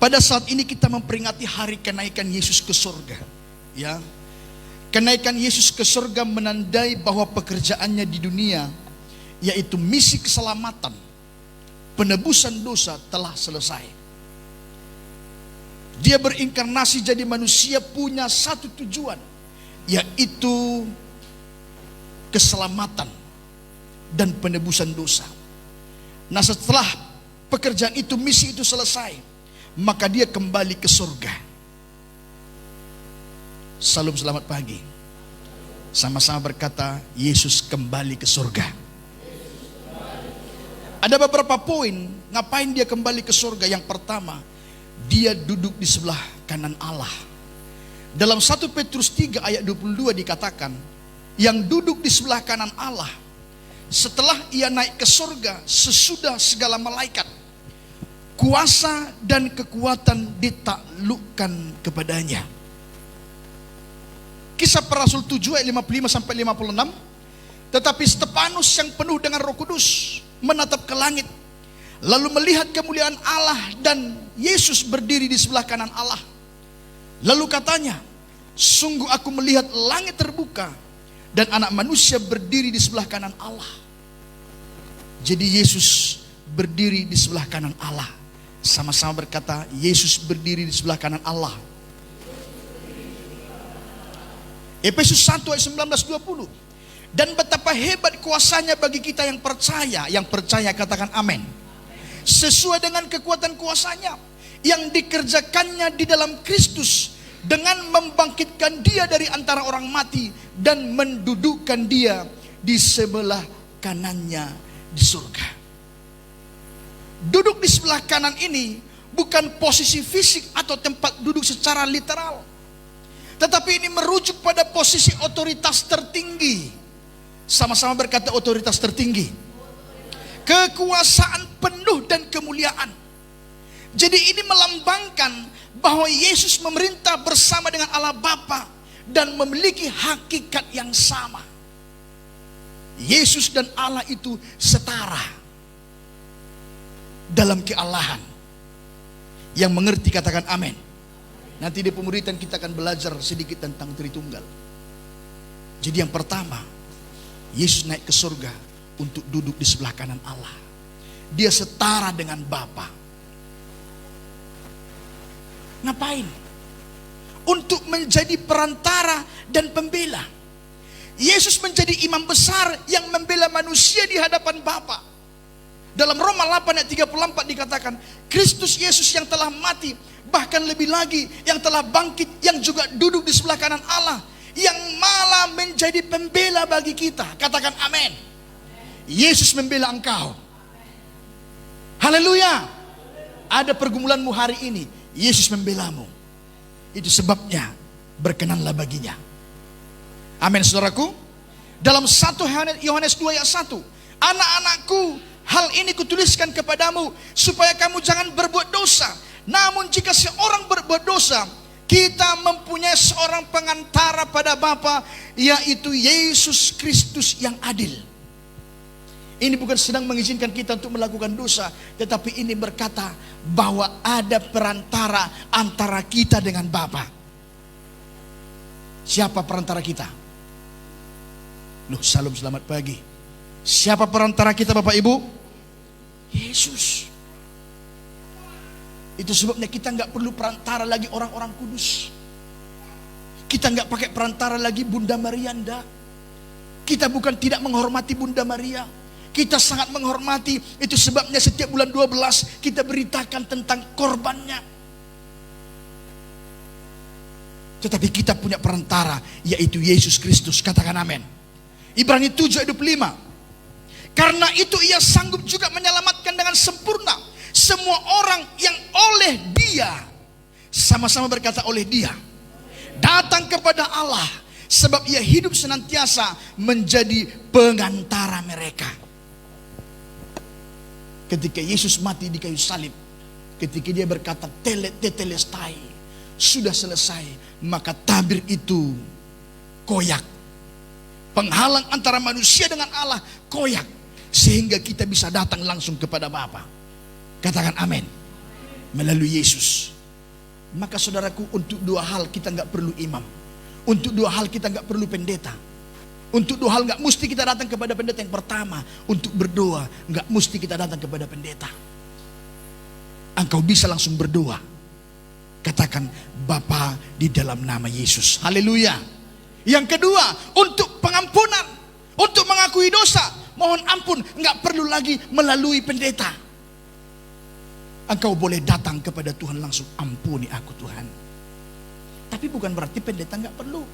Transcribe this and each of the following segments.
Pada saat ini kita memperingati hari kenaikan Yesus ke surga. Ya, kenaikan Yesus ke surga menandai bahwa pekerjaannya di dunia, yaitu misi keselamatan, penebusan dosa, telah selesai. Dia berinkarnasi jadi manusia punya satu tujuan, yaitu keselamatan dan penebusan dosa. Nah, setelah pekerjaan itu, misi itu selesai, maka dia kembali ke surga. Salam selamat pagi. Sama-sama berkata, Yesus kembali ke surga. Ada beberapa poin ngapain dia kembali ke surga. Yang pertama, dia duduk di sebelah kanan Allah. Dalam 1 Petrus 3 ayat 22 dikatakan, yang duduk di sebelah kanan Allah setelah ia naik ke surga sesudah segala malaikat, kuasa dan kekuatan ditaklukkan kepadanya. Kisah para Rasul 7 ayat 55 sampai 56. Tetapi Stefanus yang penuh dengan Roh Kudus menatap ke langit, lalu melihat kemuliaan Allah dan Yesus berdiri di sebelah kanan Allah. Lalu katanya, sungguh aku melihat langit terbuka dan anak manusia berdiri di sebelah kanan Allah. Jadi Yesus berdiri di sebelah kanan Allah. Sama-sama berkata, Yesus berdiri di sebelah kanan Allah. Efesus 1 ayat 19-20. Dan betapa hebat kuasanya bagi kita yang percaya. Yang percaya katakan amin. Sesuai dengan kekuatan kuasanya yang dikerjakannya di dalam Kristus, dengan membangkitkan dia dari antara orang mati dan mendudukkan dia di sebelah kanannya di surga. Duduk di sebelah kanan ini bukan posisi fisik atau tempat duduk secara literal, tetapi ini merujuk pada posisi otoritas tertinggi. Sama-sama berkata otoritas tertinggi. Kekuasaan penuh dan kemuliaan. Jadi ini melambangkan bahwa Yesus memerintah bersama dengan Allah Bapa dan memiliki hakikat yang sama. Yesus dan Allah itu setara dalam kealahan. Yang mengerti katakan amin. Nanti di pemuritan kita akan belajar sedikit tentang Tritunggal. Jadi yang pertama, Yesus naik ke surga untuk duduk di sebelah kanan Allah. Dia setara dengan Bapa. Ngapain? Untuk menjadi perantara dan pembela. Yesus menjadi imam besar yang membela manusia di hadapan Bapa. Dalam Roma 8 ayat 34 dikatakan, Kristus Yesus yang telah mati, bahkan lebih lagi yang telah bangkit, yang juga duduk di sebelah kanan Allah, yang malah menjadi pembela bagi kita. Katakan amin. Yesus membela engkau. Haleluya. Ada pergumulanmu hari ini, Yesus membelamu. Itu sebabnya berkenanlah baginya. Amin saudaraku. Dalam 1 Yohanes 2 ayat 1, anak-anakku, hal ini kutuliskan kepadamu supaya kamu jangan berbuat dosa. Namun jika seorang berbuat dosa, kita mempunyai seorang pengantara pada Bapa, yaitu Yesus Kristus yang adil. Ini bukan sedang mengizinkan kita untuk melakukan dosa, tetapi ini berkata bahwa ada perantara antara kita dengan Bapa. Siapa perantara kita? Loh, salam selamat pagi. Siapa perantara kita Bapak Ibu? Yesus. Itu sebabnya kita nggak perlu perantara lagi orang-orang kudus. Kita nggak pakai perantara lagi Bunda Maria, enggak. Kita bukan tidak menghormati Bunda Maria. Kita sangat menghormati. Itu sebabnya setiap bulan 12 kita beritakan tentang korbannya. Tetapi kita punya perantara, yaitu Yesus Kristus. Katakan amin. Ibrani 7 ayat 25. Karena itu ia sanggup juga menyelamatkan dengan sempurna semua orang yang oleh dia, sama-sama berkata oleh dia, datang kepada Allah, sebab ia hidup senantiasa menjadi pengantara mereka. Ketika Yesus mati di kayu salib, ketika dia berkata tetelestai, sudah selesai, maka tabir itu koyak. Penghalang antara manusia dengan Allah koyak, sehingga kita bisa datang langsung kepada Bapa. Katakan amin. melalui Yesus. Maka saudaraku, untuk dua hal kita nggak perlu imam. Untuk dua hal kita nggak perlu pendeta. Untuk dua hal nggak mesti kita datang kepada pendeta. Yang pertama, untuk berdoa nggak mesti kita datang kepada pendeta. Engkau bisa langsung berdoa. Katakan, Bapa, di dalam nama Yesus. Haleluya. Yang kedua, untuk pengampunan, untuk mengakui dosa, mohon ampun, nggak perlu lagi melalui pendeta. Engkau boleh datang kepada Tuhan langsung, ampuni aku Tuhan. Tapi bukan berarti pendeta nggak perlu.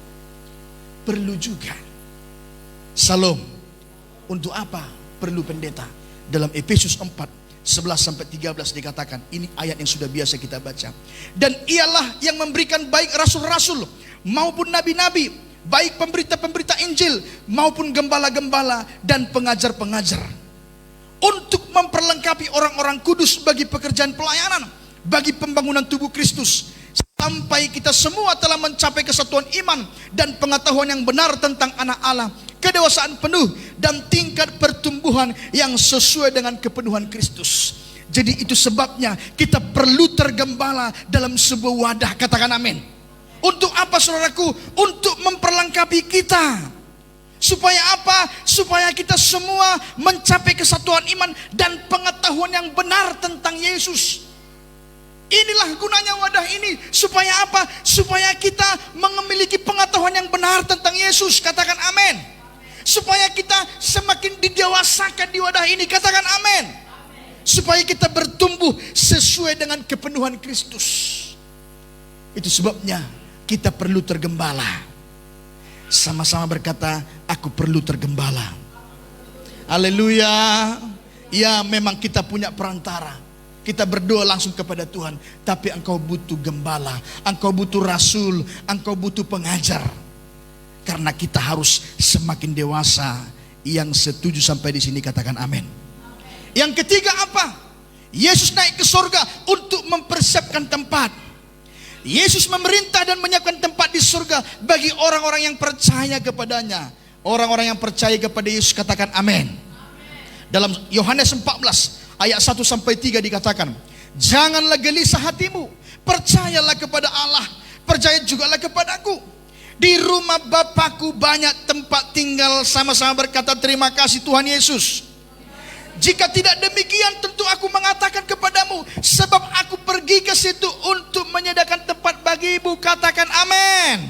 Perlu juga. Salam. Untuk apa perlu pendeta? Dalam Efesus 4:11-13 dikatakan, ini ayat yang sudah biasa kita baca. Dan ialah yang memberikan baik rasul-rasul maupun nabi-nabi, baik pemberita-pemberita Injil maupun gembala-gembala dan pengajar-pengajar, untuk memperlengkapi orang-orang kudus bagi pekerjaan pelayanan, bagi pembangunan tubuh Kristus, sampai kita semua telah mencapai kesatuan iman dan pengetahuan yang benar tentang anak Allah, kedewasaan penuh dan tingkat pertumbuhan yang sesuai dengan kepenuhan Kristus. Jadi itu sebabnya kita perlu tergembala dalam sebuah wadah. Katakan amin. Untuk apa saudaraku? Untuk memperlengkapi kita. Supaya apa? Supaya kita semua mencapai kesatuan iman dan pengetahuan yang benar tentang Yesus. Inilah gunanya wadah ini. Supaya apa? Supaya kita memiliki pengetahuan yang benar tentang Yesus. Katakan amin. Supaya kita semakin didewasakan di wadah ini. Katakan amin. Supaya kita bertumbuh sesuai dengan kepenuhan Kristus. Itu sebabnya kita perlu tergembala. Sama-sama berkata, aku perlu tergembala. Haleluya. Ya, memang kita punya perantara. Kita berdoa langsung kepada Tuhan. Tapi engkau butuh gembala, engkau butuh rasul, engkau butuh pengajar. Karena kita harus semakin dewasa. Yang setuju sampai di sini katakan amin. Yang ketiga apa? Yesus naik ke surga untuk mempersiapkan tempat. Yesus memerintah dan menyiapkan tempat di surga bagi orang-orang yang percaya kepadanya. Orang-orang yang percaya kepada Yesus katakan amin. Dalam Yohanes 14 ayat 1-3 dikatakan, janganlah gelisah hatimu, percayalah kepada Allah, percaya jugalah kepadaku. Di rumah Bapakku banyak tempat tinggal. Sama-sama berkata terima kasih Tuhan Yesus. Jika tidak demikian, tentu aku mengatakan kepadamu, sebab aku pergi ke situ untuk menyediakan tempat bagimu. Katakan amin.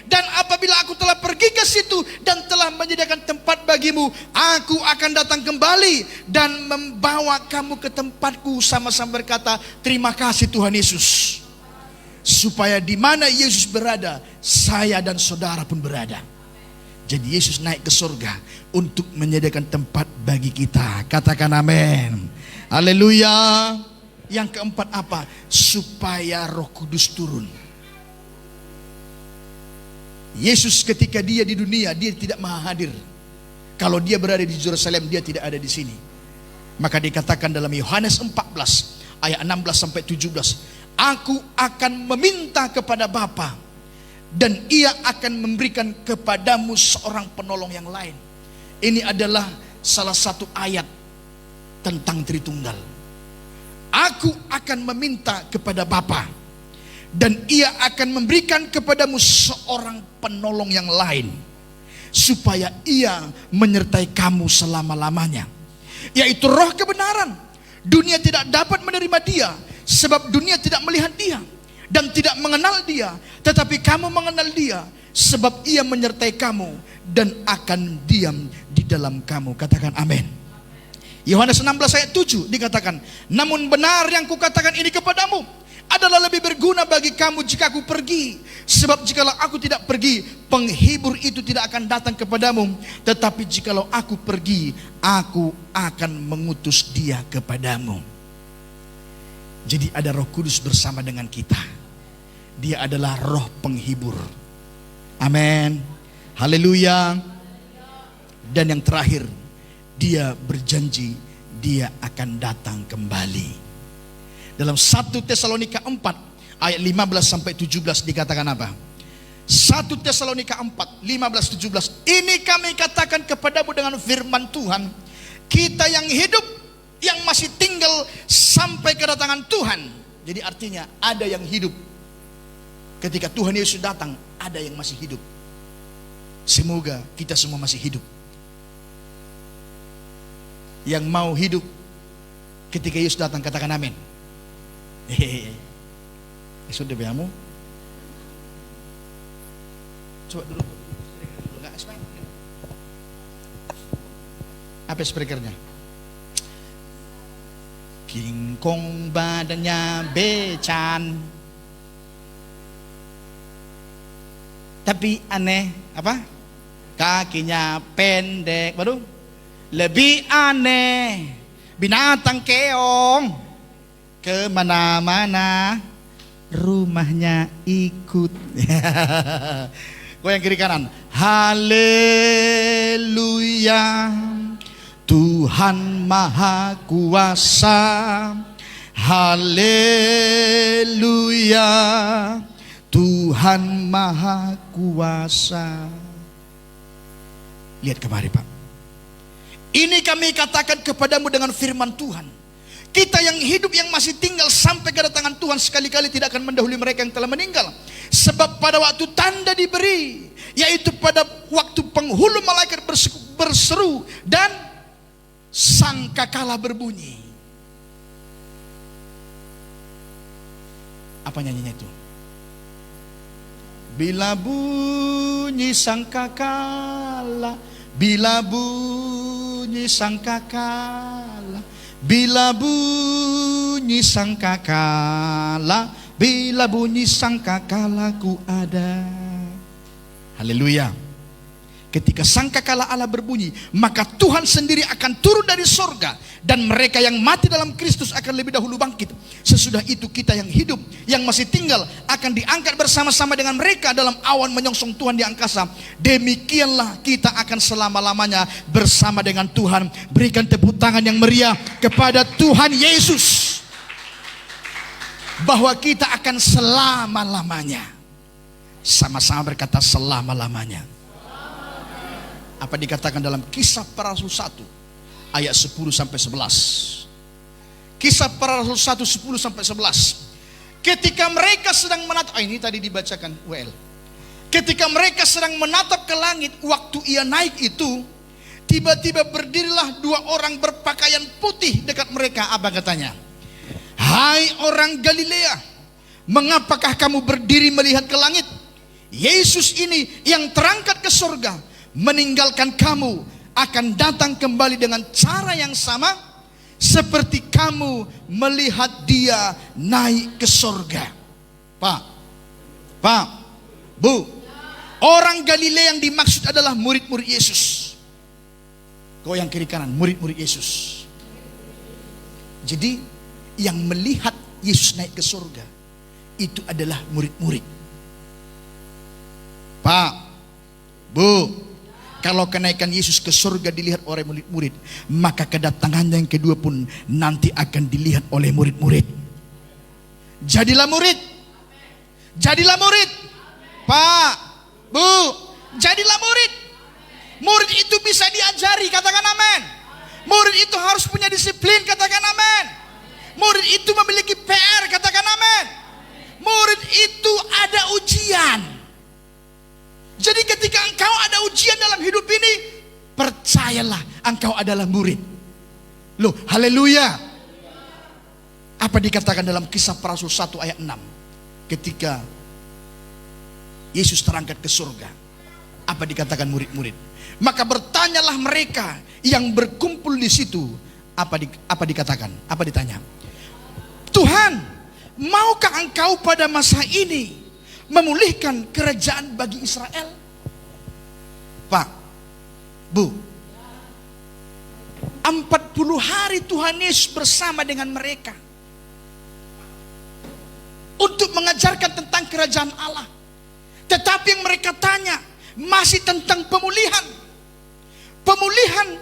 Dan apabila aku telah pergi ke situ dan telah menyediakan tempat bagimu, aku akan datang kembali dan membawa kamu ke tempatku. Sama-sama berkata terima kasih Tuhan Yesus. Supaya di mana Yesus berada, saya dan saudara pun berada. Jadi Yesus naik ke surga untuk menyediakan tempat bagi kita. Katakan amin. Haleluya. Yang keempat apa? Supaya Roh Kudus turun. Yesus ketika dia di dunia, dia tidak maha hadir. Kalau dia berada di Yerusalem, dia tidak ada di sini. Maka dikatakan dalam Yohanes 14 ayat 16-17, aku akan meminta kepada Bapa, dan ia akan memberikan kepadamu seorang penolong yang lain. Ini adalah salah satu ayat tentang Tritunggal. Aku akan meminta kepada Bapa, dan ia akan memberikan kepadamu seorang penolong yang lain, supaya ia menyertai kamu selama-lamanya, yaitu Roh kebenaran. Dunia tidak dapat menerima dia, sebab dunia tidak melihat dia dan tidak mengenal dia, tetapi kamu mengenal dia, sebab ia menyertai kamu dan akan diam di dalam kamu. Katakan amin. Yohanes 16 ayat 7 dikatakan, namun benar yang kukatakan ini kepadamu adalah lebih berguna bagi kamu jika aku pergi. Sebab jikalau aku tidak pergi, penghibur itu tidak akan datang kepadamu. Tetapi jikalau aku pergi, aku akan mengutus dia kepadamu. Jadi ada Roh Kudus bersama dengan kita. Dia adalah Roh penghibur. Amin. Haleluya. Dan yang terakhir, dia berjanji dia akan datang kembali. Dalam 1 Tesalonika 4 ayat 15-17 dikatakan apa? 1 Tesalonika 4 15-17, ini kami katakan kepadamu dengan firman Tuhan, kita yang hidup, yang masih tinggal sampai kedatangan Tuhan, Jadi artinya ada yang hidup. Ketika Tuhan Yesus datang, ada yang masih hidup. Semoga kita semua masih hidup. Yang mau hidup ketika Yesus datang, katakan amin. Sudah biamu. Coba dulu. Apa speakernya? Kingkong badannya becan, tapi aneh apa? Kakinya pendek. Baru lebih aneh, binatang keong kemana-mana rumahnya ikut. Goyang kiri kanan. Haleluya, Tuhan Maha Kuasa. Haleluya, Tuhan Maha Kuasa. Lihat kemari Pak. Ini kami katakan kepadamu dengan firman Tuhan. Kita yang hidup, yang masih tinggal sampai kedatangan Tuhan, sekali-kali tidak akan mendahului mereka yang telah meninggal. Sebab pada waktu tanda diberi, yaitu pada waktu penghulu malaikat berseru dan sangkakala berbunyi. Apa nyanyinya itu? Bila bunyi sangkakala, bila bunyi sangkakala, bila bunyi sangkakala, bila bunyi sangkakala ku ada. Haleluya. Ketika sangkakala Allah berbunyi, maka Tuhan sendiri akan turun dari sorga, dan mereka yang mati dalam Kristus akan lebih dahulu bangkit. Sesudah itu kita yang hidup, yang masih tinggal, akan diangkat bersama-sama dengan mereka dalam awan menyongsong Tuhan di angkasa. Demikianlah kita akan selama-lamanya bersama dengan Tuhan. Berikan tepuk tangan yang meriah kepada Tuhan Yesus, bahwa kita akan selama-lamanya. Sama-sama berkata selama-lamanya. Apa dikatakan dalam Kisah Para Rasul 1 ayat 10 sampai 11. Kisah Para Rasul 1 10 sampai 11. Ketika mereka sedang menatap, ini tadi dibacakan WL. Ketika mereka sedang menatap ke langit, waktu ia naik itu, tiba-tiba berdirilah dua orang berpakaian putih dekat mereka. Apa katanya? Hai orang Galilea, mengapakah kamu berdiri melihat ke langit? Yesus ini yang terangkat ke surga, meninggalkan kamu, akan datang kembali dengan cara yang sama seperti kamu melihat dia naik ke surga. Pak, Bu, orang Galilea yang dimaksud adalah murid-murid Yesus. Goyang kiri kanan, murid-murid Yesus. Jadi yang melihat Yesus naik ke surga itu adalah murid-murid. Pak, Bu, kalau kenaikan Yesus ke surga dilihat oleh murid-murid, maka kedatangannya yang kedua pun nanti akan dilihat oleh murid-murid. Jadilah murid. Jadilah murid. Pak, Bu, jadilah murid. Murid itu bisa diajari, katakan amin. Murid itu harus punya disiplin, katakan amin. Murid itu memiliki PR, katakan amin. Murid itu ada ujian. Jadi ketika engkau ada ujian dalam hidup ini, percayalah engkau adalah murid. Loh, haleluya. Apa dikatakan dalam Kisah Para Rasul 1 ayat 6? Ketika Yesus terangkat ke surga, apa dikatakan murid-murid? Maka bertanyalah mereka yang berkumpul di situ. Apa dikatakan? Apa ditanya? Tuhan, maukah engkau pada masa ini memulihkan kerajaan bagi Israel? Pak, Bu, 40 hari Tuhan Yesus bersama dengan mereka untuk mengajarkan tentang kerajaan Allah. Tetapi yang mereka tanya masih tentang pemulihan. Pemulihan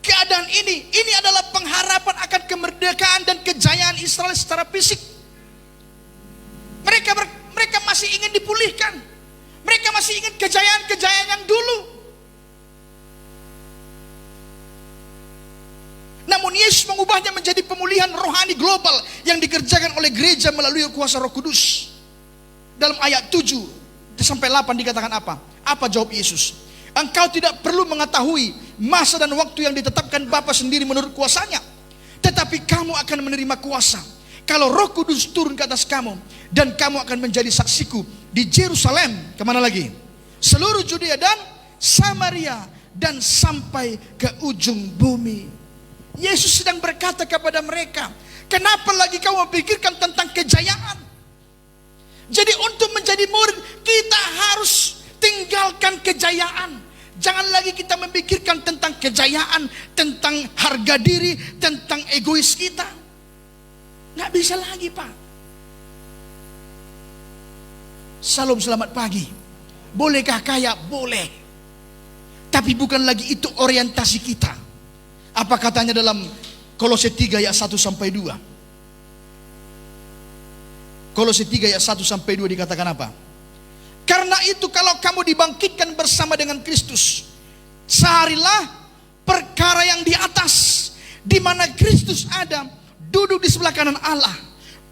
keadaan ini adalah pengharapan akan kemerdekaan dan kejayaan Israel secara fisik. Mereka masih ingin dipulihkan. Mereka masih ingin kejayaan-kejayaan yang dulu. Namun Yesus Yesus mengubahnya menjadi pemulihan rohani global yang dikerjakan oleh gereja melalui kuasa Roh Kudus. Dalam ayat 7 sampai 8 dikatakan apa? Apa jawab Yesus? Engkau tidak perlu mengetahui masa dan waktu yang ditetapkan Bapa sendiri menurut kuasanya. Tetapi kamu akan menerima kuasa kalau Roh Kudus turun ke atas kamu. Dan kamu akan menjadi saksiku di Yerusalem. Kemana lagi? Seluruh Judea dan Samaria. Dan sampai ke ujung bumi. Yesus sedang berkata kepada mereka, kenapa lagi kamu memikirkan tentang kejayaan? Jadi untuk menjadi murid, kita harus tinggalkan kejayaan. Jangan lagi kita memikirkan tentang kejayaan, tentang harga diri, tentang egois kita. Nggak bisa lagi, Pak. Salam, selamat pagi. Bolehkah kaya? Boleh. Tapi bukan lagi itu orientasi kita. Apa katanya dalam Kolose 3 ayat 1 sampai 2? Kolose 3 ayat 1 sampai 2 dikatakan apa? Karena itu kalau kamu dibangkitkan bersama dengan Kristus, carilah perkara yang di atas, di mana Kristus ada, duduk di sebelah kanan Allah.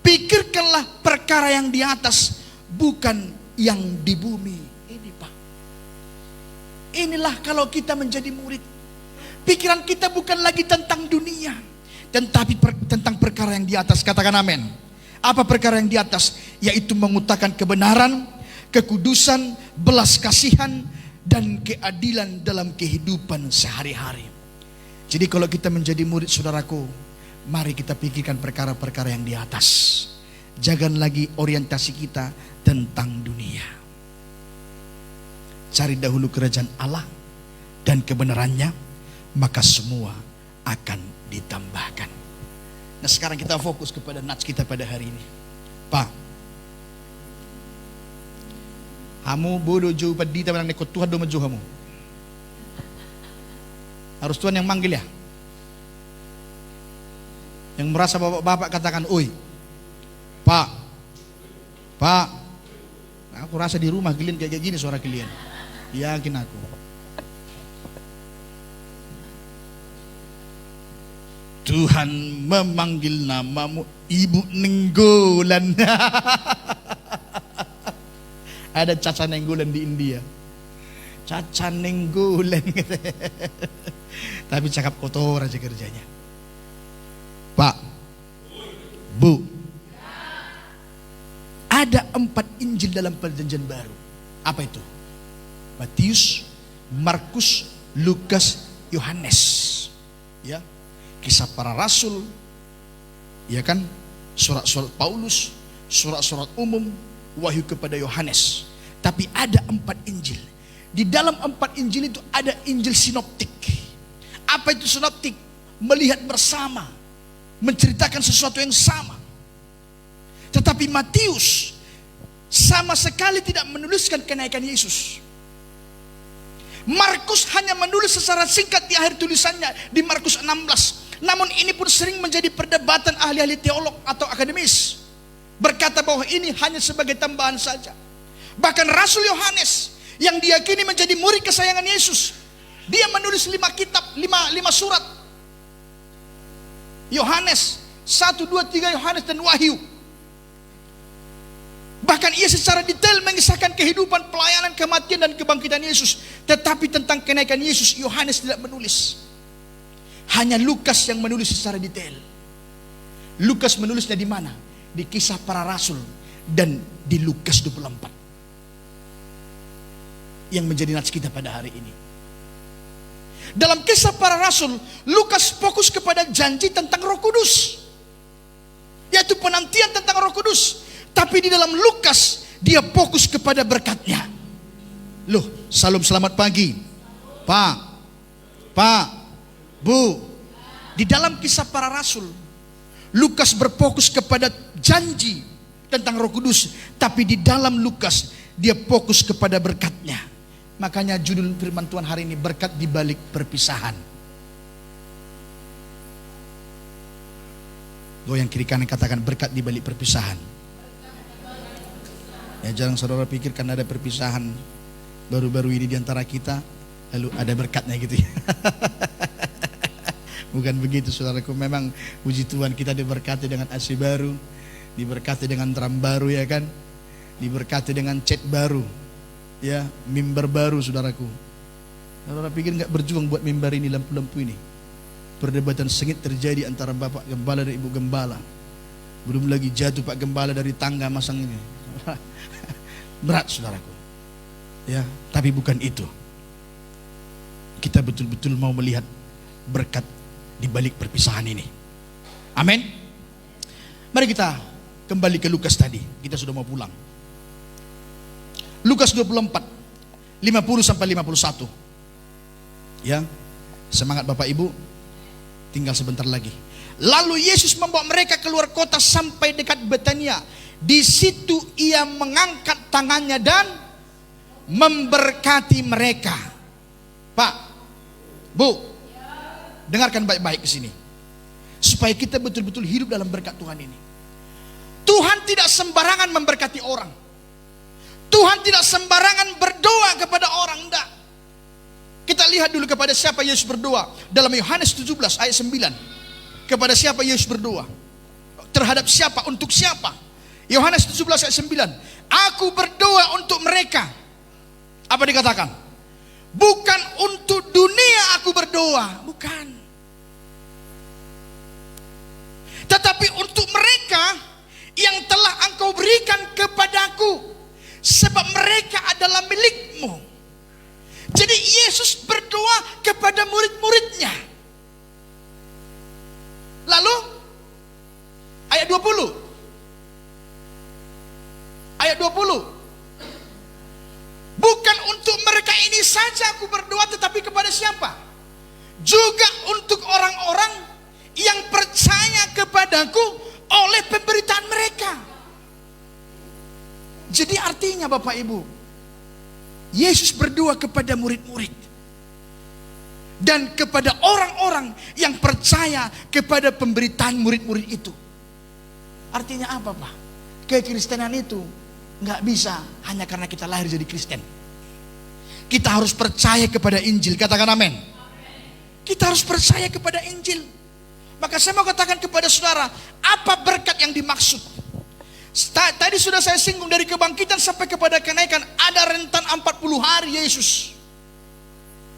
Pikirkanlah perkara yang di atas, bukan yang di bumi. Ini, Pak. Inilah kalau kita menjadi murid. Pikiran kita bukan lagi tentang dunia, tetapi tentang perkara yang di atas. Katakan amin. Apa perkara yang di atas? Yaitu mengutarakan kebenaran, kekudusan, belas kasihan, dan keadilan dalam kehidupan sehari-hari. Jadi kalau kita menjadi murid, saudaraku, mari kita pikirkan perkara-perkara yang di atas. Jangan lagi orientasi kita tentang dunia. Cari dahulu kerajaan Allah dan kebenarannya, maka semua akan ditambahkan. Nah, sekarang kita fokus kepada nats kita pada hari ini. Pak, kamu bodoh jauh padita menang nekot Tuhan doma jauh kamu. Harus Tuhan yang manggil ya. Yang merasa bapak-bapak katakan, oi, Pak, aku rasa di rumah kalian kayak gini suara kalian. Yakin aku. Tuhan memanggil namamu, Ibu Nenggolan. Ada Caca Nenggolan di India. Caca Nenggolan. Tapi cakap kotor aja kerjanya. Pak, Bu, ada 4 Injil dalam Perjanjian Baru. Apa itu? Matius, Markus, Lukas, Yohanes. Ya, Kisah para Rasul, ya kan? Surat-surat Paulus, surat-surat umum, Wahyu kepada Yohanes. Tapi ada 4 Injil. Di dalam 4 Injil itu ada Injil sinoptik. Apa itu sinoptik? Melihat bersama, menceritakan sesuatu yang sama. Tetapi Matius sama sekali tidak menuliskan kenaikan Yesus. Markus hanya menulis secara singkat di akhir tulisannya di Markus 16. Namun ini pun sering menjadi perdebatan ahli-ahli teolog atau akademis. Berkata bahwa ini hanya sebagai tambahan saja. Bahkan Rasul Yohanes yang diyakini menjadi murid kesayangan Yesus, dia menulis 5 kitab, 5 surat. Yohanes 1, 2, 3 Yohanes dan Wahyu. Bahkan ia secara detail mengisahkan kehidupan, pelayanan, kematian dan kebangkitan Yesus. Tetapi tentang kenaikan Yesus, Yohanes tidak menulis. Hanya Lukas yang menulis secara detail. Lukas menulisnya di mana? Di Kisah Para Rasul dan di Lukas 24. Yang menjadi nats kita pada hari ini. Dalam Kisah Para Rasul, Lukas fokus kepada janji tentang Roh Kudus, yaitu penantian tentang Roh Kudus. Tapi di dalam Lukas, dia fokus kepada berkatnya. Loh, salam selamat pagi. Pak, Bu. Di dalam Kisah Para Rasul, Lukas berfokus kepada janji tentang Roh Kudus. Tapi di dalam Lukas, dia fokus kepada berkatnya. Makanya judul firman Tuhan hari ini, berkat di balik perpisahan. Goyang kiri kanan, katakan berkat di balik perpisahan. Ya, jarang saudara pikirkan ada perpisahan baru-baru ini di antara kita, lalu ada berkatnya gitu ya. Bukan begitu saudaraku. Memang puji Tuhan kita diberkati dengan AC baru, diberkati dengan drum baru ya kan, diberkati dengan cat baru, ya, mimbar baru saudaraku. Saudara pikir nggak berjuang buat mimbar ini, lampu-lampu ini? Perdebatan sengit terjadi antara Bapak Gembala dan Ibu Gembala. Belum lagi jatuh Pak Gembala dari tangga masang ini. Berat saudaraku. Ya, tapi bukan itu. Kita betul-betul mau melihat berkat di balik perpisahan ini. Amin. Mari kita kembali ke Lukas tadi. Kita sudah mau pulang. Lukas 24 50 sampai 51. Ya. Semangat Bapak Ibu. Tinggal sebentar lagi. Lalu Yesus membawa mereka keluar kota sampai dekat Betania. Di situ ia mengangkat tangannya dan memberkati mereka. Pak, Bu, dengarkan baik-baik ke sini. Supaya kita betul-betul hidup dalam berkat Tuhan ini. Tuhan tidak sembarangan memberkati orang. Tuhan tidak sembarangan berdoa kepada orang, enggak. Kita lihat dulu kepada siapa Yesus berdoa. Dalam Yohanes 17 ayat 9. Kepada siapa Yesus berdoa? Terhadap siapa? Untuk siapa? Yohanes 17 ayat 9. Aku berdoa untuk mereka. Apa dikatakan? Bukan untuk dunia aku berdoa. Bukan. Tetapi untuk mereka yang telah engkau berikan kepadaku. Sebab mereka adalah milikmu. Jadi Yesus berdoa kepada murid-muridnya. Lalu ayat 20. Ayat 20. Bukan untuk mereka ini saja aku berdoa, tetapi kepada siapa? Juga untuk orang-orang yang percaya kepadaku oleh pemberitaan mereka. Jadi artinya Bapak Ibu, Yesus berdoa kepada murid-murid dan kepada orang-orang yang percaya kepada pemberitaan murid-murid itu. Artinya apa Pak? Kekristenan itu nggak bisa hanya karena kita lahir jadi Kristen. Kita harus percaya kepada Injil. Katakan amin. Kita harus percaya kepada Injil. Maka saya mau katakan kepada saudara, apa berkat yang dimaksud? Tadi sudah saya singgung, dari kebangkitan sampai kepada kenaikan ada rentan 40 hari Yesus.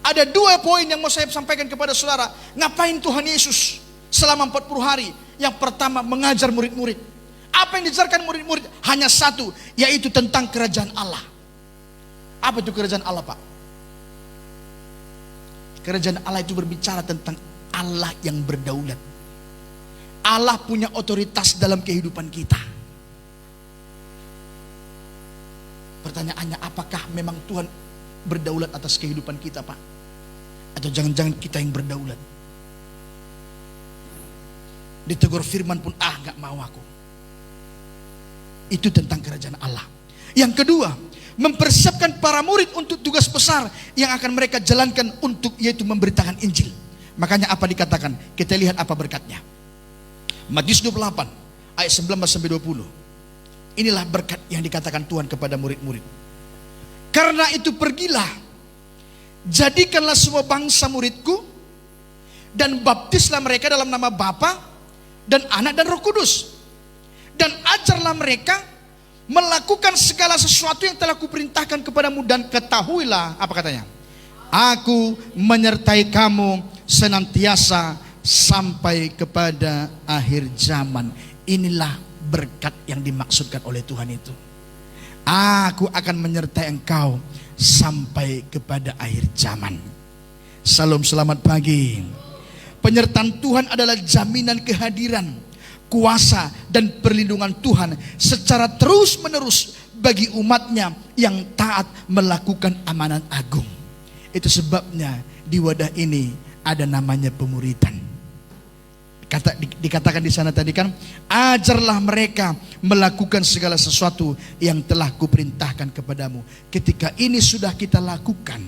Ada 2 poin yang mau saya sampaikan kepada saudara. Ngapain Tuhan Yesus selama 40 hari? Yang pertama, mengajar murid-murid. Apa yang diajarkan murid-murid? Hanya satu, yaitu tentang kerajaan Allah. Apa itu kerajaan Allah Pak? Kerajaan Allah itu berbicara tentang Allah yang berdaulat. Allah punya otoritas dalam kehidupan kita. Pertanyaannya, apakah memang Tuhan berdaulat atas kehidupan kita Pak? Atau jangan-jangan kita yang berdaulat? Ditegur firman pun, gak mau aku. Itu tentang kerajaan Allah. Yang kedua, mempersiapkan para murid untuk tugas besar yang akan mereka jalankan, untuk yaitu memberitakan Injil. Makanya apa dikatakan? Kita lihat apa berkatnya. Matius 28 ayat 19 sampai 20. Inilah berkat yang dikatakan Tuhan kepada murid-murid. Karena itu pergilah, jadikanlah semua bangsa muridku, dan baptislah mereka dalam nama Bapa dan Anak dan Roh Kudus. Dan ajarlah mereka melakukan segala sesuatu yang telah kuperintahkan kepadamu, dan ketahuilah, apa katanya? Aku menyertai kamu senantiasa sampai kepada akhir zaman. Inilah berkat yang dimaksudkan oleh Tuhan itu. Aku akan menyertai engkau sampai kepada akhir zaman. Salam, selamat pagi. Penyertaan Tuhan adalah jaminan kehadiran, kuasa dan perlindungan Tuhan secara terus menerus bagi umatnya yang taat melakukan amanat agung. Itu sebabnya di wadah ini ada namanya pemuridan. Dikatakan di sana tadi kan, ajarlah mereka melakukan segala sesuatu yang telah kuperintahkan kepadamu. Ketika ini sudah kita lakukan,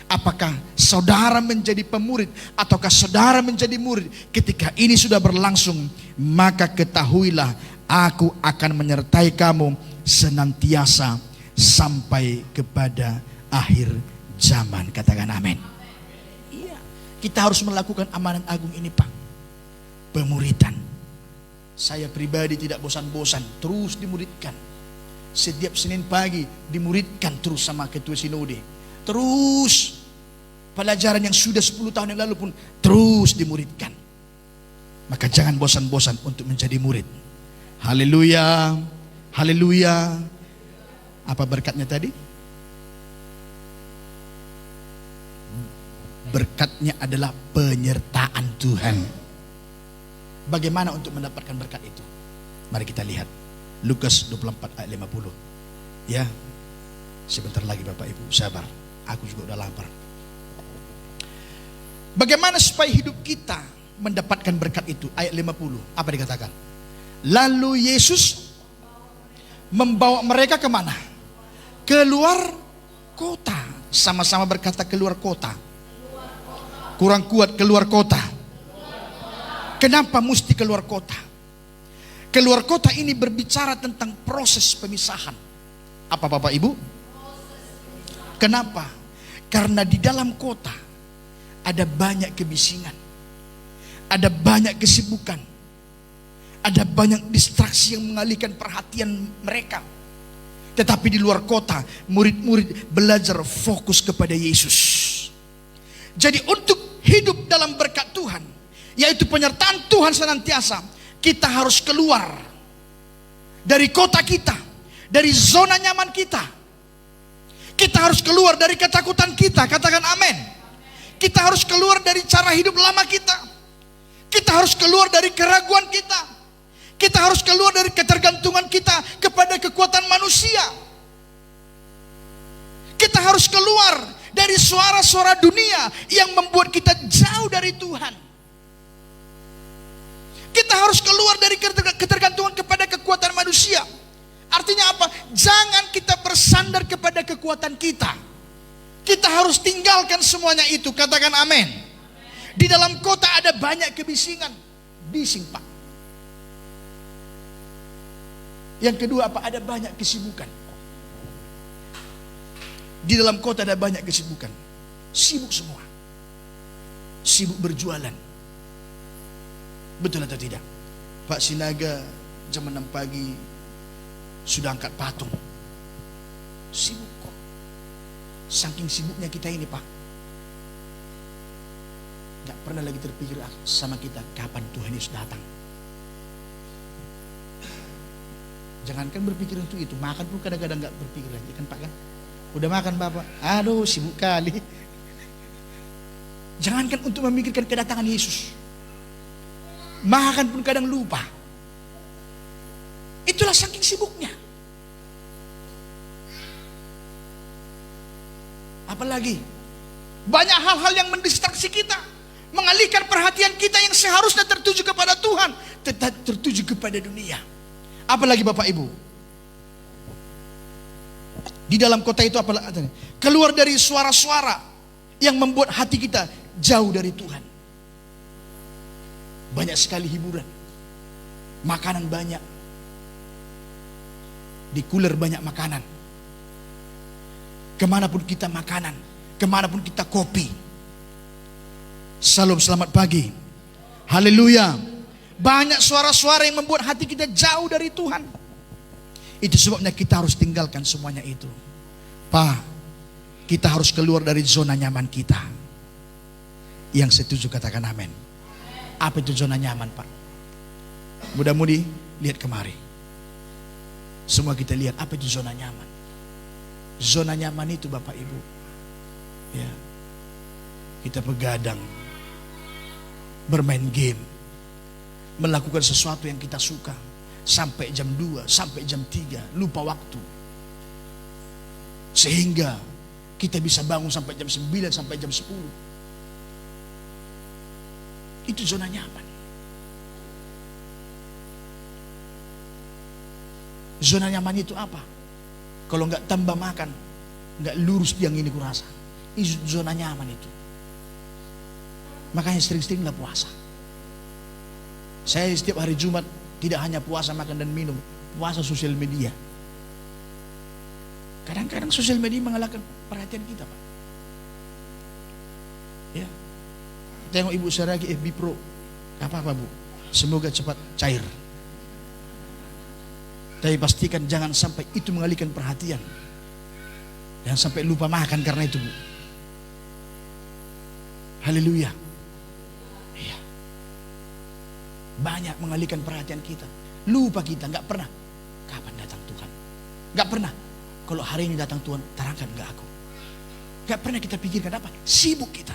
apakah saudara menjadi pemurid ataukah saudara menjadi murid, ketika ini sudah berlangsung, maka ketahuilah, aku akan menyertai kamu senantiasa sampai kepada akhir zaman. Katakan amin. Iya. Kita harus melakukan amanat agung ini, Pak. Pemuridan. Saya pribadi tidak bosan-bosan, terus dimuridkan. Setiap Senin pagi dimuridkan terus sama ketua sinode. Terus pelajaran yang sudah 10 tahun yang lalu pun terus dimuridkan. Maka jangan bosan-bosan untuk menjadi murid. Haleluya. Haleluya. Apa berkatnya tadi? Berkatnya adalah penyertaan Tuhan. Bagaimana untuk mendapatkan berkat itu? Mari kita lihat Lukas 24 ayat 50. Ya, sebentar lagi Bapak Ibu, sabar. Aku juga udah lapar. Bagaimana supaya hidup kita mendapatkan berkat itu? Ayat 50, apa dikatakan? Lalu Yesus membawa mereka kemana? Keluar kota. Sama-sama berkata keluar kota. Kurang kuat, keluar kota. Kenapa mesti keluar kota? Keluar kota ini berbicara tentang proses pemisahan. Apa Bapak Ibu? Kenapa? Karena di dalam kota ada banyak kebisingan, ada banyak kesibukan, ada banyak distraksi yang mengalihkan perhatian mereka. Tetapi di luar kota, murid-murid belajar fokus kepada Yesus. Jadi untuk hidup dalam berkat Tuhan, yaitu penyertaan Tuhan senantiasa, kita harus keluar dari kota kita, dari zona nyaman kita. Kita harus keluar dari ketakutan kita, katakan amin. Kita harus keluar dari cara hidup lama kita. Kita harus keluar dari keraguan kita. Kita harus keluar dari ketergantungan kita kepada kekuatan manusia. Kita harus keluar dari suara-suara dunia yang membuat kita jauh dari Tuhan. Kita harus keluar dari ketergantungan kepada kekuatan manusia. Artinya apa? Jangan kita bersandar kepada kekuatan kita. Kita harus tinggalkan semuanya itu. Katakan amin. Di dalam kota ada banyak kebisingan. Bising Pak. Yang kedua apa? Ada banyak kesibukan. Di dalam kota ada banyak kesibukan. Sibuk semua. Sibuk berjualan. Betul atau tidak? Pak Sinaga jam 6 pagi sudah angkat patung. Sibuk kok. Saking sibuknya kita ini Pak, gak pernah lagi terpikir sama kita kapan Tuhan Yesus datang. Jangankan berpikir untuk itu, makan pun kadang-kadang gak berpikir lagi kan Pak kan. Udah makan Bapak, aduh sibuk kali. Jangankan untuk memikirkan kedatangan Yesus, makan pun kadang lupa. Itulah saking sibuknya. Apalagi banyak hal-hal yang mendistraksi kita, mengalihkan perhatian kita yang seharusnya tertuju kepada Tuhan, tetap tertuju kepada dunia. Apalagi Bapak Ibu, di dalam kota itu apalagi keluar dari suara-suara yang membuat hati kita jauh dari Tuhan. Banyak sekali hiburan, makanan banyak, di cooler banyak makanan. Kemanapun kita makanan, kemanapun kita kopi. Salam, selamat pagi. Haleluya. Banyak suara-suara yang membuat hati kita jauh dari Tuhan. Itu sebabnya kita harus tinggalkan semuanya itu. Pak, kita harus keluar dari zona nyaman kita. Yang setuju katakan amin. Apa itu zona nyaman Pak? Mudah-mudi lihat kemari. Semua kita lihat apa itu zona nyaman. Zona nyaman itu Bapak Ibu, ya, kita begadang, bermain game, melakukan sesuatu yang kita suka sampai jam 2, sampai jam 3, lupa waktu. Sehingga kita bisa bangun sampai jam 9, sampai jam 10. Itu zona nyaman. Zona nyaman itu apa? Kalau nggak tambah makan, nggak lurus yang ini kurasa. Itu zona nyaman itu. Makanya sering-seringlah puasa. Saya setiap hari Jumat tidak hanya puasa makan dan minum, puasa sosial media. Kadang-kadang sosial media mengalahkan perhatian kita Pak. Ya. Tengok ibu saya lagi FB Pro. Gak apa-apa bu, semoga cepat cair. Tapi pastikan jangan sampai itu mengalihkan perhatian. Jangan sampai lupa makan karena itu bu. Haleluya. Iya. Banyak mengalihkan perhatian kita. Lupa kita, gak pernah. Kapan datang Tuhan? Gak pernah. Kalau hari ini datang Tuhan, terangkan gak aku? Gak pernah kita pikirkan apa? Sibuk kita.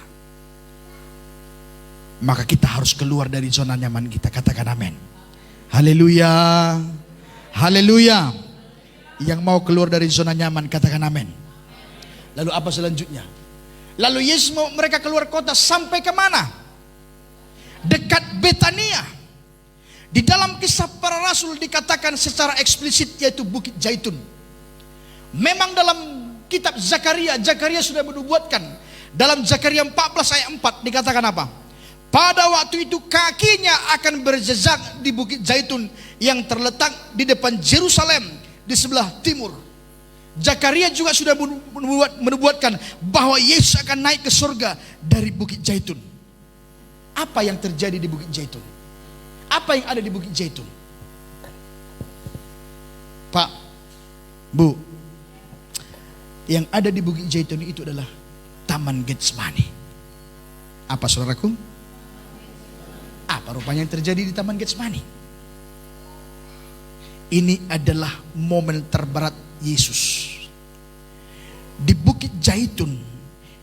Maka kita harus keluar dari zona nyaman kita. Katakan amin. Haleluya. Haleluya. Yang mau keluar dari zona nyaman, katakan amin. Lalu apa selanjutnya? Lalu Yesus mau mereka keluar kota sampai ke mana? Dekat Betania. Di dalam kisah para rasul dikatakan secara eksplisit yaitu Bukit Zaitun. Memang dalam kitab Zakaria sudah menubuatkan. Dalam Zakaria 14 ayat 4 dikatakan apa? Pada waktu itu kakinya akan berjejak di Bukit Zaitun yang terletak di depan Yerusalem di sebelah timur. Zakaria juga sudah menubuatkan bahwa Yesus akan naik ke surga dari Bukit Zaitun. Apa yang terjadi di Bukit Zaitun? Apa yang ada di Bukit Zaitun? Pak, Bu, yang ada di Bukit Zaitun itu adalah Taman Getsemani. Apa saudaraku? Apa rupanya yang terjadi di Taman Getsemani? Ini adalah momen terberat Yesus. Di Bukit Zaitun,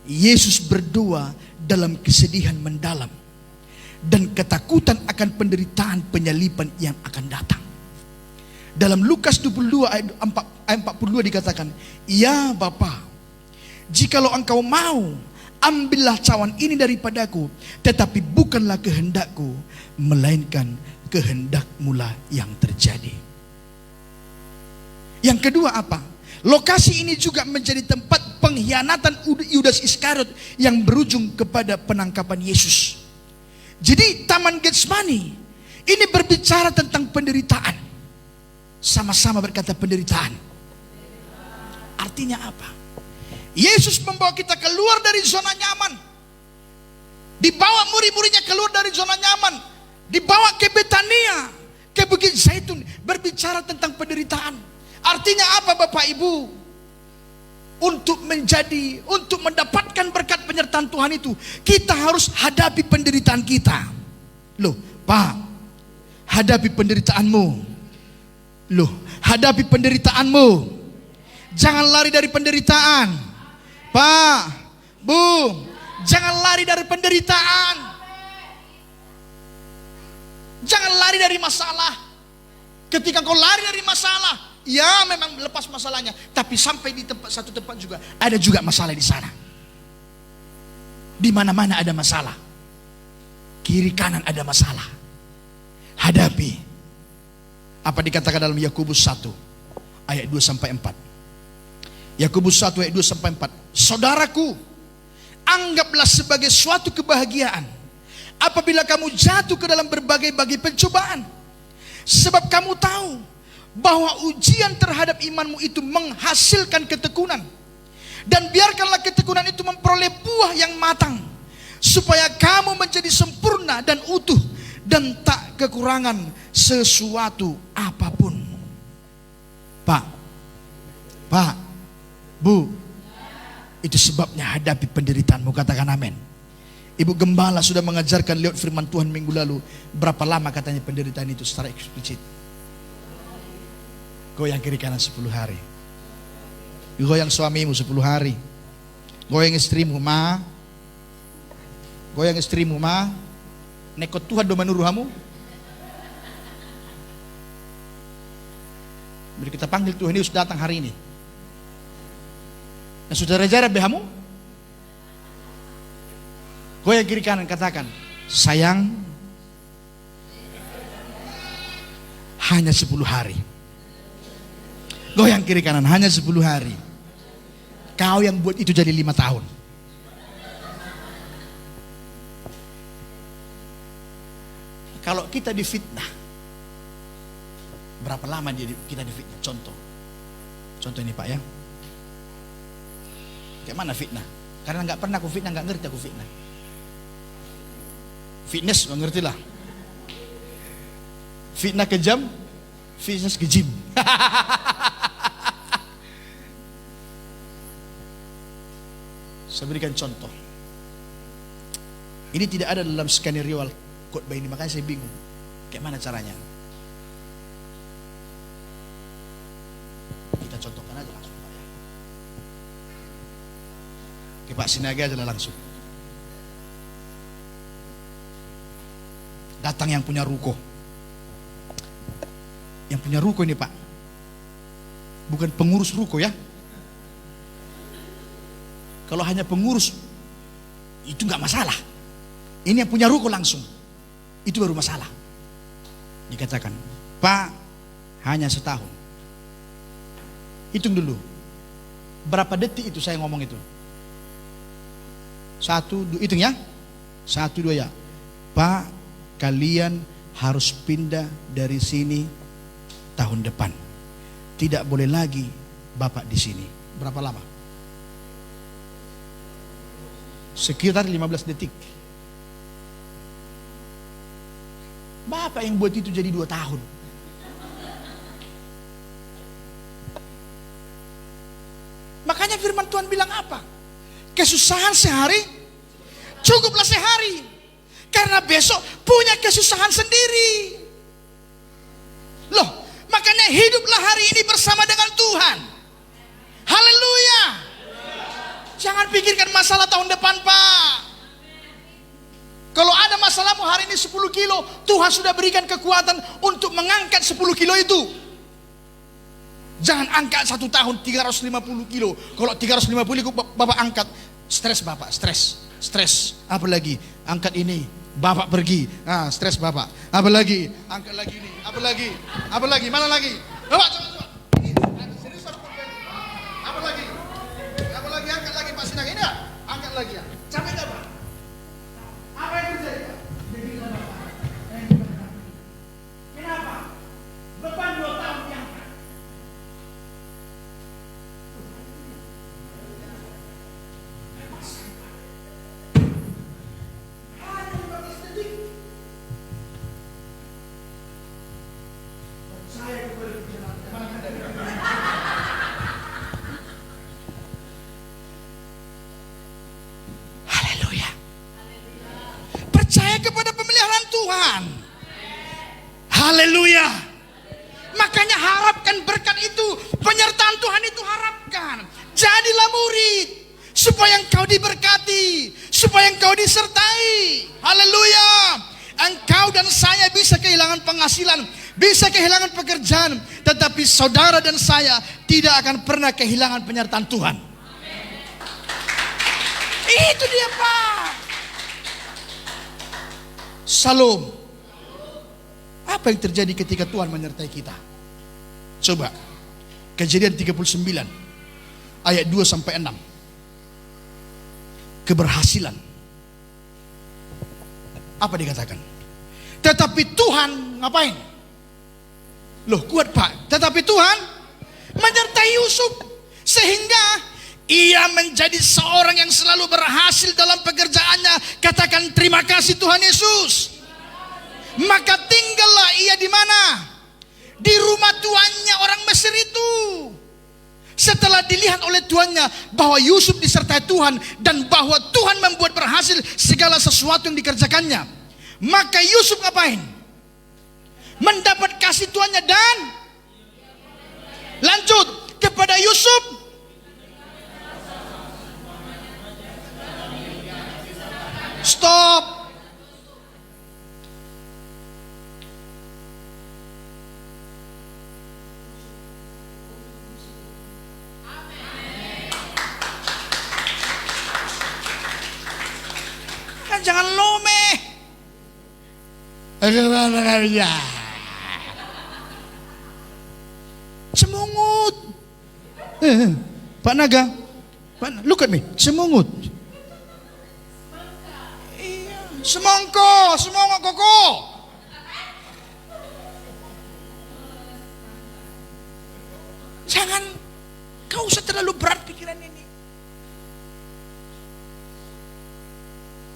Yesus berdoa dalam kesedihan mendalam dan ketakutan akan penderitaan penyaliban yang akan datang. Dalam Lukas 22 ayat 42 dikatakan, "Ya Bapa, jikalau engkau mau, ambillah cawan ini daripadaku, tetapi bukanlah kehendakku, melainkan kehendak-Mu yang terjadi." Yang kedua apa? Lokasi ini juga menjadi tempat pengkhianatan Yudas Iskariot yang berujung kepada penangkapan Yesus. Jadi Taman Getsemani ini berbicara tentang penderitaan. Sama-sama berkata penderitaan. Artinya apa? Yesus membawa kita keluar dari zona nyaman. Dibawa murid-muridnya keluar dari zona nyaman. Dibawa ke Betania, ke Bukit Zaitun, berbicara tentang penderitaan. Artinya apa Bapak Ibu? Untuk mendapatkan berkat penyertaan Tuhan itu, kita harus hadapi penderitaan kita. Loh, Pak, hadapi penderitaanmu. Loh, hadapi penderitaanmu. Jangan lari dari penderitaan. Pak, Bu, jangan lari dari penderitaan. Jangan lari dari masalah. Ketika kau lari dari masalah, ya memang lepas masalahnya, tapi sampai di satu tempat juga ada juga masalah di sana. Di mana-mana ada masalah. Kiri kanan ada masalah. Hadapi. Apa dikatakan dalam Yakobus 1 ayat 2 sampai 4. Yakobus 1 ayat 2 sampai 4. Saudaraku, anggaplah sebagai suatu kebahagiaan apabila kamu jatuh ke dalam berbagai-bagai pencobaan. Sebab kamu tahu bahwa ujian terhadap imanmu itu menghasilkan ketekunan. Dan biarkanlah ketekunan itu memperoleh buah yang matang, supaya kamu menjadi sempurna dan utuh, dan tak kekurangan sesuatu apapun. Pak, Bu, itu sebabnya hadapi penderitaanmu. Katakan amin. Ibu Gembala sudah mengajarkan lewat firman Tuhan minggu lalu, berapa lama katanya penderitaan itu secara eksplisit. Goyang kiri kanan 10 hari. Goyang suamimu 10 hari. Goyang istrimu, Ma. Goyang istrimu, Ma. Nekot Tuhan do menuruhamu. Bila kita panggil Tuhan Yesus datang hari ini. Nah, saudara-saudara behamu. Goyang kiri kanan, katakan, sayang, hanya 10 hari. Goyang kiri kanan, hanya 10 hari. Kau yang buat itu jadi 5 tahun. Kalau kita difitnah, berapa lama kita difitnah? Contoh ini Pak ya. Kayak mana fitnah? Karena nggak pernah aku fitnah, nggak ngerti aku fitnah. Fitness, ngerti lah. Fitnah kejam, fitness ke gym. Saya berikan contoh. Ini tidak ada dalam skenario khotbah ini, makanya saya bingung. Kayak mana caranya? Kita contohkan aja langsung, Pak ya. Oke Pak, Sinaga aja langsung. Datang yang punya ruko. Yang punya ruko ini Pak, bukan pengurus ruko ya. Kalau hanya pengurus itu nggak masalah. Ini yang punya ruko langsung, itu baru masalah. Dikatakan, Pak, hanya setahun. Hitung dulu, berapa detik itu saya ngomong itu? 1, 2, hitung ya. 1, 2 ya. Pak, kalian harus pindah dari sini tahun depan. Tidak boleh lagi Bapak di sini. Berapa lama? Sekitar 15 detik. Bapak yang buat itu jadi 2 tahun. Makanya firman Tuhan bilang apa? Kesusahan sehari, cukuplah sehari. Karena besok punya kesusahan sendiri. Loh, makanya hiduplah hari ini bersama dengan Tuhan. Haleluya. Jangan pikirkan masalah tahun depan, Pak. Kalau ada masalahmu hari ini 10 kilo, Tuhan sudah berikan kekuatan untuk mengangkat 10 kilo itu. Jangan angkat 1 tahun 350 kilo. Kalau 350 kilo Bapak angkat, stres Bapak, stres. Apa lagi? Angkat ini, Bapak pergi. Stres Bapak. Apa lagi? Angkat lagi ini. Apa lagi? Mana lagi? Bapak coba. Ini serius apa lagi? Apa lagi? Angkat lagi Pak Sinang. Ini ya? Angkat lagi ya. Capek enggak Pak? Apa yang terjadi Pak? Kenapa? Beban 2 tahun diangkat. Kepada pemeliharaan Tuhan. Haleluya. Makanya harapkan berkat itu, penyertaan Tuhan itu harapkan. Jadilah murid supaya engkau diberkati, supaya engkau disertai. Haleluya. Engkau dan saya bisa kehilangan penghasilan, bisa kehilangan pekerjaan, tetapi saudara dan saya tidak akan pernah kehilangan penyertaan Tuhan. Itu dia Pak. Salam. Apa yang terjadi ketika Tuhan menyertai kita? Coba Kejadian 39 ayat 2 sampai 6. Keberhasilan. Apa dikatakan? Tetapi Tuhan ngapain? Loh kuat Pak. Tetapi Tuhan menyertai Yusuf sehingga ia menjadi seorang yang selalu berhasil dalam pekerjaannya. Katakan terima kasih Tuhan Yesus. Maka tinggallah ia di mana? Di rumah tuannya orang Mesir itu. Setelah dilihat oleh tuannya bahwa Yusuf disertai Tuhan dan bahwa Tuhan membuat berhasil segala sesuatu yang dikerjakannya, maka Yusuf ngapain? Mendapat kasih tuannya dan lanjut kepada Yusuf. Stop. Kan jangan lomeh. Semungut. Pak Naga, look at me, semungut. Semongko koko. Jangan, kau usah terlalu berat pikiran ini.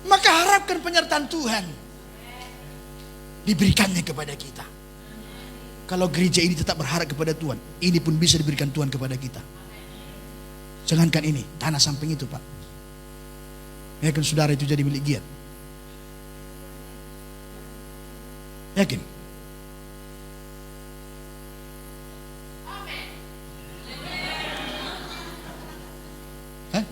Maka harapkan penyertaan Tuhan. diberikannya kepada kita. Kalau gereja ini tetap berharap kepada Tuhan, ini pun bisa diberikan Tuhan kepada kita. Jangankan ini, tanah samping itu Pak. Yakin saudara itu jadi milik Giat? Yakin? Hah?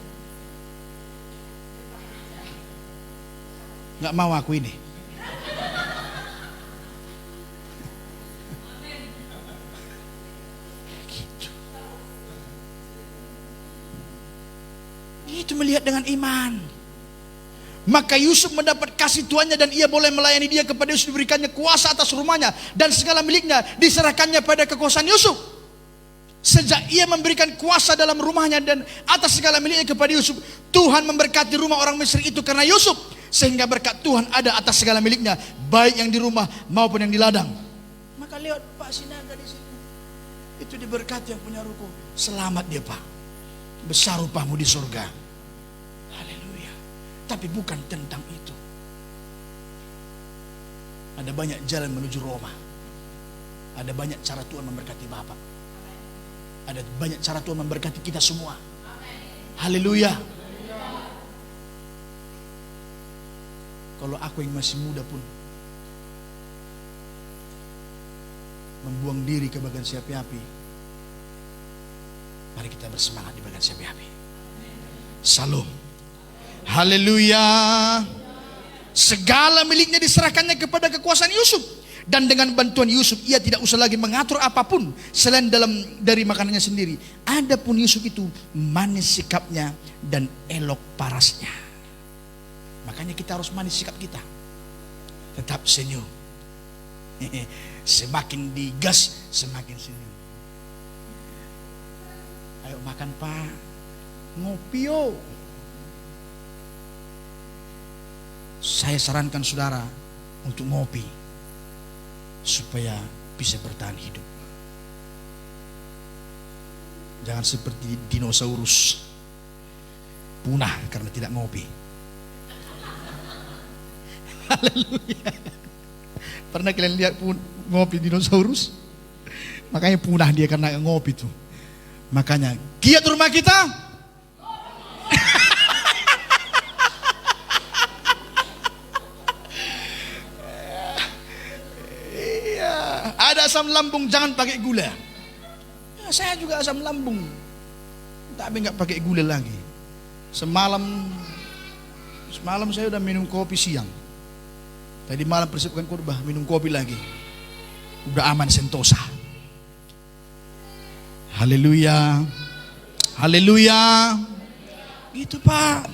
Nggak mau aku ini. Gitu. Itu melihat dengan iman. Maka Yusuf mendapat kasih tuannya dan ia boleh melayani dia. Kepada Yusuf diberikannya kuasa atas rumahnya dan segala miliknya diserahkannya pada kekuasaan Yusuf. Sejak ia memberikan kuasa dalam rumahnya dan atas segala miliknya kepada Yusuf, Tuhan memberkati rumah orang Mesir itu karena Yusuf, sehingga berkat Tuhan ada atas segala miliknya, baik yang di rumah maupun yang di ladang. Maka lihat Pak Sinaga di situ, itu diberkati yang punya ruko. Selamat dia Pak, besar upahmu di surga. Tapi bukan tentang itu. Ada banyak jalan menuju Roma. Ada banyak cara Tuhan memberkati Bapak. Ada banyak cara Tuhan memberkati kita semua. Haleluya. Kalau aku yang masih muda pun membuang diri ke bagian siapi api, mari kita bersemangat di bagian siapi api. Salam. Haleluya. Segala miliknya diserahkannya kepada kekuasaan Yusuf, dan dengan bantuan Yusuf ia tidak usah lagi mengatur apapun selain dari makanannya sendiri. Adapun Yusuf itu manis sikapnya dan elok parasnya. Makanya kita harus manis sikap kita, tetap senyum. Semakin digas semakin senyum. Ayo makan Pak, ngopi yo. Saya sarankan saudara untuk ngopi supaya bisa bertahan hidup. Jangan seperti dinosaurus, punah karena tidak ngopi. Haleluya. Pernah kalian lihat ngopi dinosaurus? Makanya punah dia karena ngopi tuh. Makanya kiat rumah kita ada asam lambung, jangan pakai gula. Ya, saya juga asam lambung, tapi nggak pakai gula lagi. Semalam saya udah minum kopi siang. Tadi malam persiapkan khotbah, minum kopi lagi. Udah aman sentosa. Haleluya. Haleluya. Itu Pak.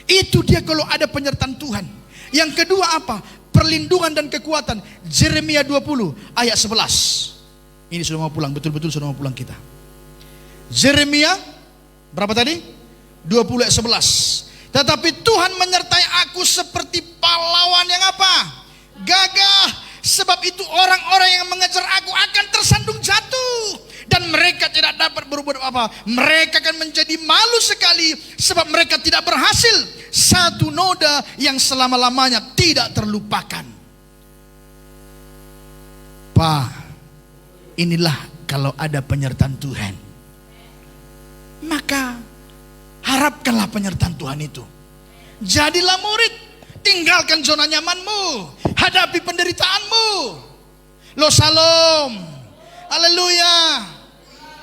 Itu dia kalau ada penyertaan Tuhan. Yang kedua apa? Perlindungan dan kekuatan. Yeremia 20 ayat 11. Ini sudah mau pulang, betul-betul sudah mau pulang kita. Yeremia berapa tadi? 20 ayat 11. Tetapi Tuhan menyertai aku seperti pahlawan yang apa? Gagah. Sebab itu orang-orang yang mengejar aku akan tersandung jatuh, dan mereka tidak dapat berbuat apa. Mereka akan menjadi malu sekali, sebab mereka tidak berhasil. Satu noda yang selama-lamanya tidak terlupakan. Pak, inilah kalau ada penyertaan Tuhan, maka harapkanlah penyertaan Tuhan itu. Jadilah murid, tinggalkan zona nyamanmu, hadapi penderitaanmu. Lo salam. Haleluya.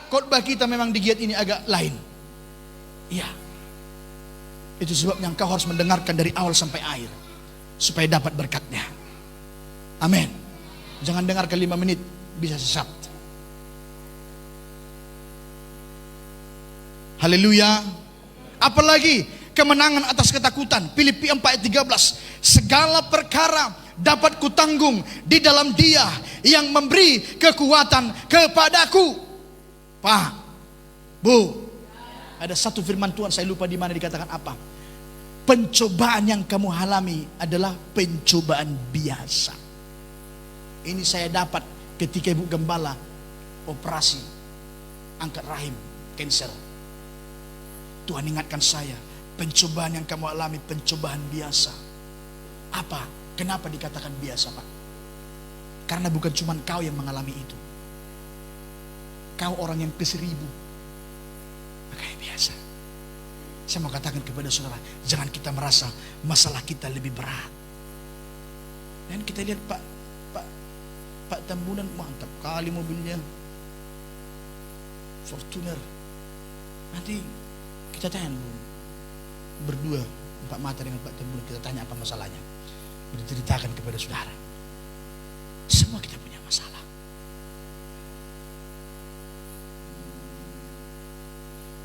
Khotbah kita memang di Giat ini agak lain. Iya. Itu sebabnya engkau harus mendengarkan dari awal sampai akhir supaya dapat berkatnya. Amin. Jangan dengarkan 5 menit bisa sesat. Haleluya. Apalagi kemenangan atas ketakutan. Filipi 4 ayat 13. Segala perkara dapat kutanggung di dalam Dia yang memberi kekuatan kepadaku. Pak, Bu, ada satu firman Tuhan, saya lupa di mana dikatakan apa. Pencobaan yang kamu alami adalah pencobaan biasa. Ini saya dapat ketika Ibu Gembala operasi angkat rahim, kanker. Tuhan ingatkan saya, pencobaan yang kamu alami pencobaan biasa. Apa? Kenapa dikatakan biasa, Pak? Karena bukan cuma kau yang mengalami itu. Kau orang yang ke-1000. Makanya biasa. Saya mau katakan kepada saudara, jangan kita merasa masalah kita lebih berat. Dan kita lihat Pak Tambunan, mantap kali mobilnya, Fortuner. Nanti kita tanya berdua, Pak Mata dengan Pak Tambunan, kita tanya apa masalahnya. Berceritakan kepada saudara. Semua kita punya masalah.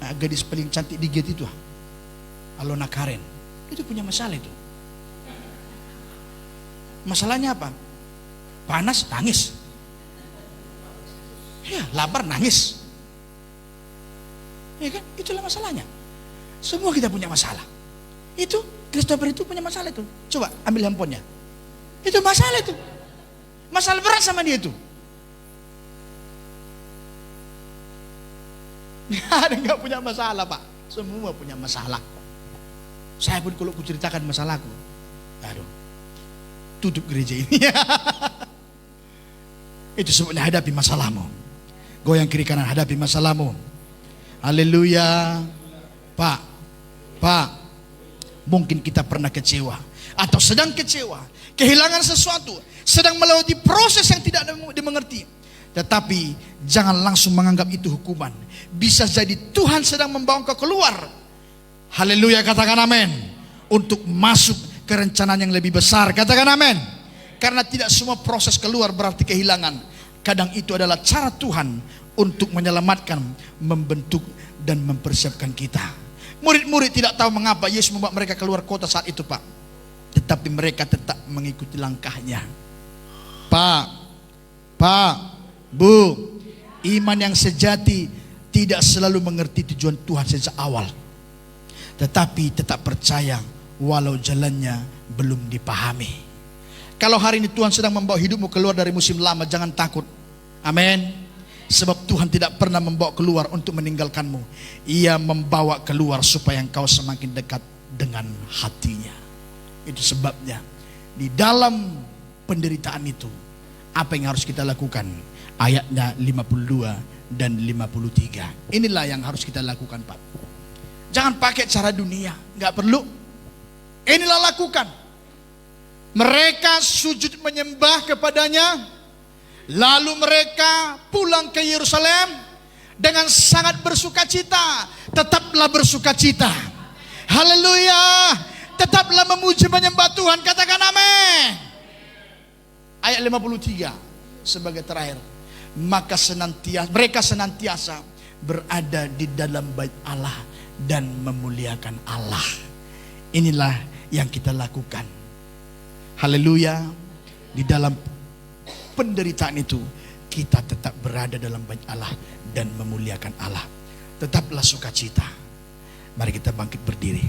Nah, gadis paling cantik di gate itu, Alona Karen, itu punya masalah itu. Masalahnya apa? Panas, nangis. Ya, lapar, nangis. Ya kan? Itulah masalahnya. Semua kita punya masalah. Itu, Christopher itu punya masalah itu. Coba ambil handphonenya. Itu masalah itu. Masalah berat sama dia itu. Ada nggak punya masalah, Pak? Semua punya masalah. Saya pun kalau kuceritakan masalahku, aduh, tutup gereja ini. Itu sebabnya hadapi masalahmu. Goyang kiri kanan, hadapi masalahmu. Haleluya. Pak, mungkin kita pernah kecewa atau sedang kecewa, kehilangan sesuatu, sedang melewati proses yang tidak dimengerti. Tetapi jangan langsung menganggap itu hukuman. Bisa jadi Tuhan sedang membawa engkau keluar. Haleluya, katakan amin. Untuk masuk ke rencana yang lebih besar, katakan amin. Karena tidak semua proses keluar berarti kehilangan. Kadang itu adalah cara Tuhan untuk menyelamatkan, membentuk dan mempersiapkan kita. Murid-murid tidak tahu mengapa Yesus membawa mereka keluar kota saat itu, Pak. Tetapi mereka tetap mengikuti langkahnya. Pak, Bu, iman yang sejati tidak selalu mengerti tujuan Tuhan sejak awal, tetapi tetap percaya walau jalannya belum dipahami. Kalau hari ini Tuhan sedang membawa hidupmu keluar dari musim lama, jangan takut. Amin. Sebab Tuhan tidak pernah membawa keluar untuk meninggalkanmu. Ia membawa keluar supaya engkau semakin dekat dengan hatinya. Itu sebabnya di dalam penderitaan itu, apa yang harus kita lakukan? Ayatnya 52 dan 53. Inilah yang harus kita lakukan, Pak. Jangan pakai cara dunia, nggak perlu. Inilah lakukan. Mereka sujud menyembah kepadanya, lalu mereka pulang ke Yerusalem dengan sangat bersukacita. Tetaplah bersukacita. Haleluya. Tetaplah memuji menyembah Tuhan. Katakan amin. Ayat 53 sebagai terakhir. Maka mereka senantiasa berada di dalam bait Allah dan memuliakan Allah. Inilah yang kita lakukan. Haleluya. Di dalam penderitaan itu kita tetap berada dalam bait Allah dan memuliakan Allah. Tetaplah sukacita. Mari kita bangkit berdiri.